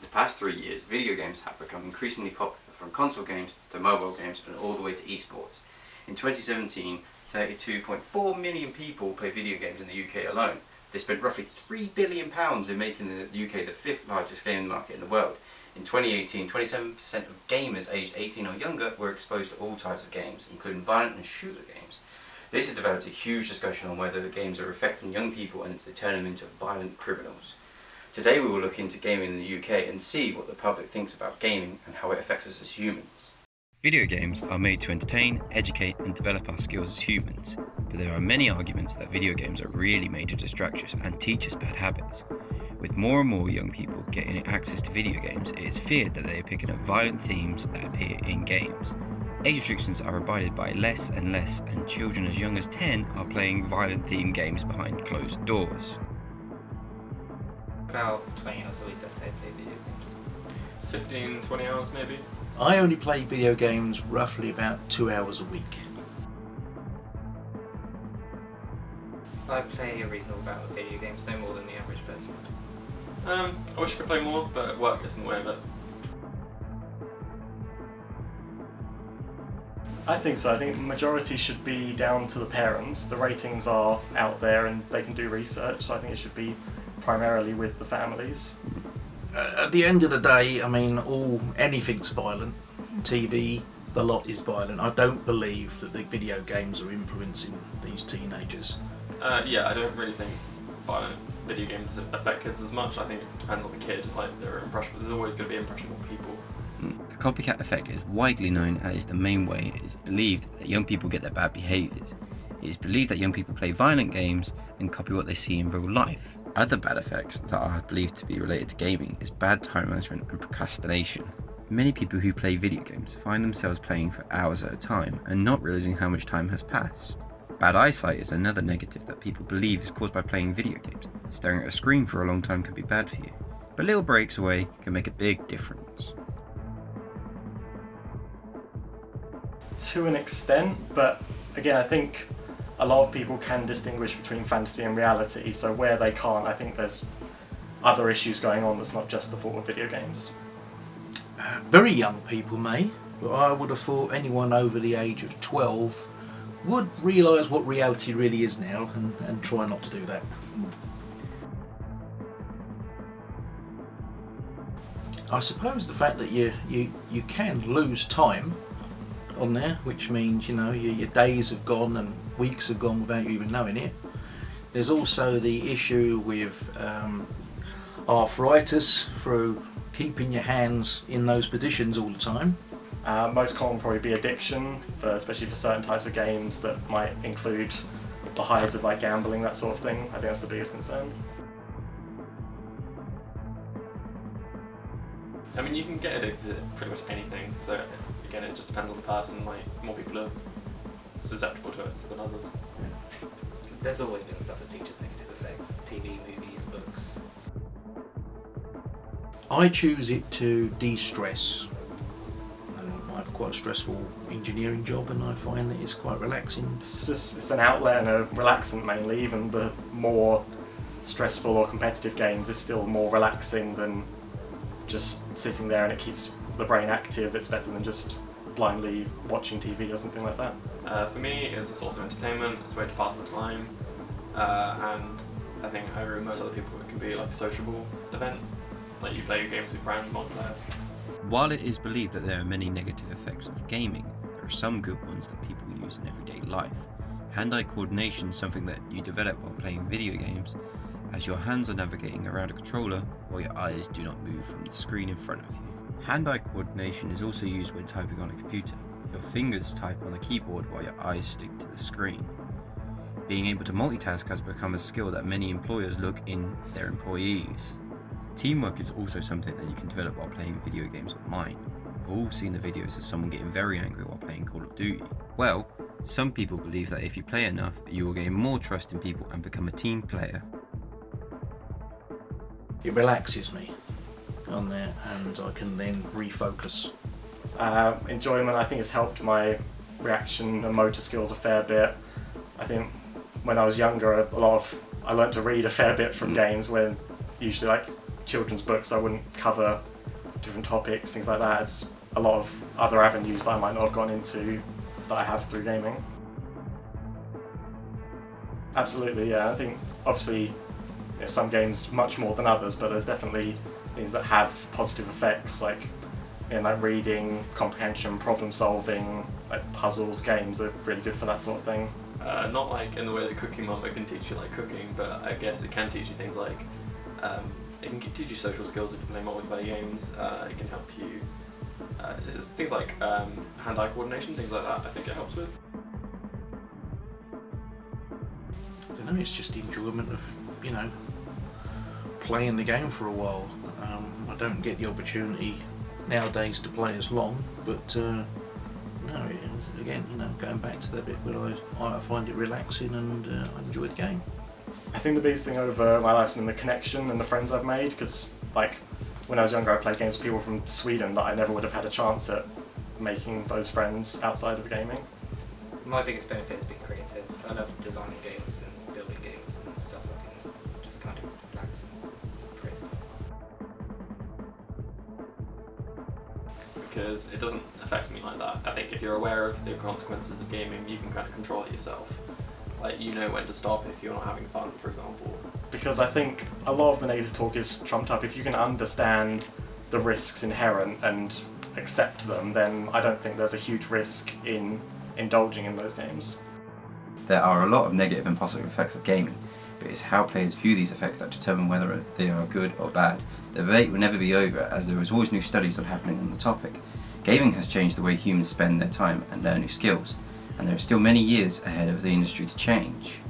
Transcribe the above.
The past 3 years, video games have become increasingly popular, from console games to mobile games and all the way to esports. In 2017, 32.4 million people played video games in the UK alone. They spent roughly £3 billion in making the UK the 5th largest gaming market in the world. In 2018, 27% of gamers aged 18 or younger were exposed to all types of games, including violent and shooter games. This has developed a huge discussion on whether the games are affecting young people and they turn them into violent criminals. Today we will look into gaming in the UK and see what the public thinks about gaming and how it affects us as humans. Video games are made to entertain, educate and develop our skills as humans, but there are many arguments that video games are really made to distract us and teach us bad habits. With more and more young people getting access to video games, it is feared that they are picking up violent themes that appear in games. Age restrictions are abided by less and less, and children as young as 10 are playing violent themed games behind closed doors. About 20 hours a week, I'd say, I play video games. 15, 20 hours maybe? I only play video games roughly about 2 hours a week. I play a reasonable amount of video games, no more than the average person. I wish I could play more, but work gets in the way of it. I think so. I think the majority should be down to the parents. The ratings are out there and they can do research, so I think it should be primarily with the families. At the end of the day, I mean, anything's violent. TV, the lot is violent. I don't believe that the video games are influencing these teenagers. Yeah, I don't really think violent video games affect kids as much. I think it depends on the kid. Like, there's always going to be impressionable people. The copycat effect is widely known and is the main way it is believed that young people get their bad behaviours. It is believed that young people play violent games and copy what they see in real life. Other bad effects that are believed to be related to gaming is bad time management and procrastination. Many people who play video games find themselves playing for hours at a time and not realising how much time has passed. Bad eyesight is another negative that people believe is caused by playing video games. Staring at a screen for a long time can be bad for you, but little breaks away can make a big difference. To an extent, but again, I think a lot of people can distinguish between fantasy and reality, so where they can't, I think there's other issues going on that's not just the fault of video games. Very young people may, but I would have thought anyone over the age of 12 would realise what reality really is now and try not to do that. I suppose the fact that you can lose time on there, which means, you know, your days have gone and weeks have gone without you even knowing it. There's also the issue with arthritis through keeping your hands in those positions all the time. Most common would probably be addiction, especially for certain types of games that might include the highs of like gambling, that sort of thing. I think that's the biggest concern. I mean, you can get addicted to pretty much anything, so again, it just depends on the person. Like, more people are susceptible to it than others. There's always been stuff that teaches negative effects. TV, movies, books. I choose it to de-stress. I have quite a stressful engineering job and I find that it's quite relaxing. It's an outlet and a relaxant mainly. Even the more stressful or competitive games is still more relaxing than just sitting there, and it keeps the brain active. It's better than just blindly watching TV or something like that. For me, it's a source of entertainment, it's a way to pass the time, and I think I agree with most other people, it can be like a sociable event, like you play games with friends, multiplayer. While it is believed that there are many negative effects of gaming, there are some good ones that people use in everyday life. Hand-eye coordination is something that you develop while playing video games, as your hands are navigating around a controller while your eyes do not move from the screen in front of you. Hand-eye coordination is also used when typing on a computer. Your fingers type on the keyboard while your eyes stick to the screen. Being able to multitask has become a skill that many employers look in their employees. Teamwork is also something that you can develop while playing video games online. We've all seen the videos of someone getting very angry while playing Call of Duty. Well, some people believe that if you play enough, you will gain more trust in people and become a team player. It relaxes me on there and I can then refocus. Enjoyment, I think, has helped my reaction and motor skills a fair bit. I think when I was younger, I learned to read a fair bit from games, when usually like children's books, I wouldn't cover different topics, things like that. It's a lot of other avenues that I might not have gone into that I have through gaming. Absolutely, yeah. I think obviously some games much more than others, but there's definitely things that have positive effects, like like reading, comprehension, problem solving, like puzzles, games are really good for that sort of thing. Not like in the way that Cooking Mama can teach you like cooking, but I guess it can teach you things like it can teach you social skills if you play multiplayer games. It can help you it's just things like hand-eye coordination, things like that. I think it helps with. I don't know. It's just the enjoyment of playing the game for a while. I don't get the opportunity nowadays to play as long, but no, again, going back to that bit where I find it relaxing and I enjoy the game. I think the biggest thing over my life has been the connection and the friends I've made, because like when I was younger I played games with people from Sweden that I never would have had a chance at making those friends outside of gaming. My biggest benefit has been creative. I love designing games and building games and stuff. I can just kind of relax and create stuff. Because it doesn't affect me like that. I think if you're aware of the consequences of gaming, you can kind of control it yourself. Like, you know when to stop if you're not having fun, for example. Because I think a lot of the negative talk is trumped up. If you can understand the risks inherent and accept them, then I don't think there's a huge risk in indulging in those games. There are a lot of negative and positive effects of gaming, but it's how players view these effects that determine whether they are good or bad. The debate will never be over, as there is always new studies happening on the topic. Gaming has changed the way humans spend their time and learn new skills, and there are still many years ahead of the industry to change.